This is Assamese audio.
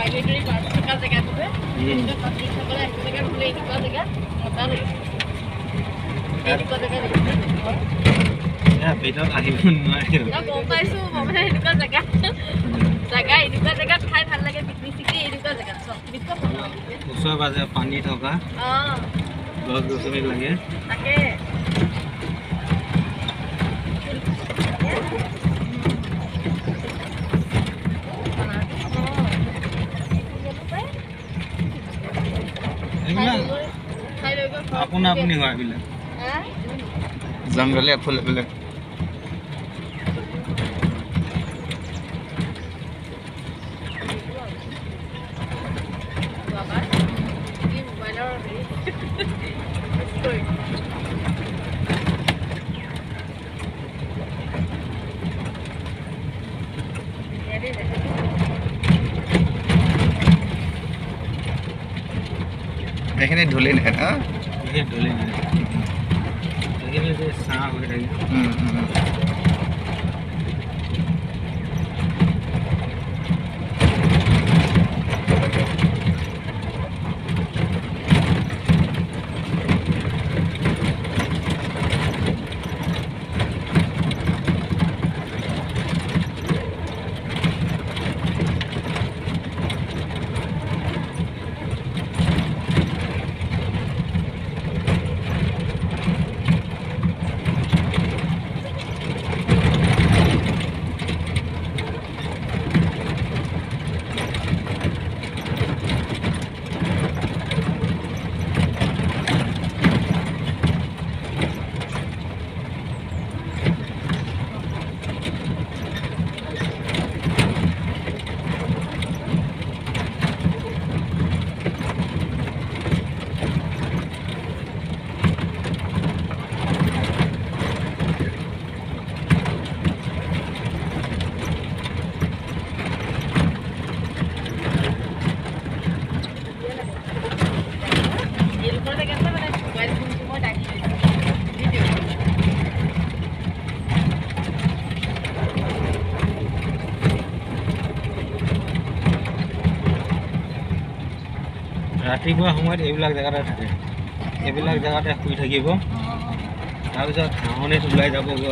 প্ৰাইভেটৰী বাছ থকা জেগাটো যে পাব্লিকসকলে আহিব জেগা বোলে এনেকুৱা জেগা মজা লাগে এনেকুৱা জেগা ভিতৰত আহিব নোৱাৰে গম পাইছোঁ মই মানে এনেকুৱা জেগা এনেকুৱা জেগাত খাই ভাল লাগে পিকনিক চিকনিক এনেকুৱা জেগাত চব ওচৰে পাজৰে পানী থকা গছ গছনি লাগে তাকে আপোনা আপুনি হয় এইবিলাক জংঘলে ফুল এইবিলাক এইখিনি ধূলি নাই ন ধূলি নাই এইখিনি যে ছাঁ হৈ থাকে ৰাতিপুৱা সময়ত এইবিলাক জেগাতে থাকে এইবিলাক জেগাতে শুই থাকিব তাৰপিছত ঘাঁহনিত ওলাই যাবগৈ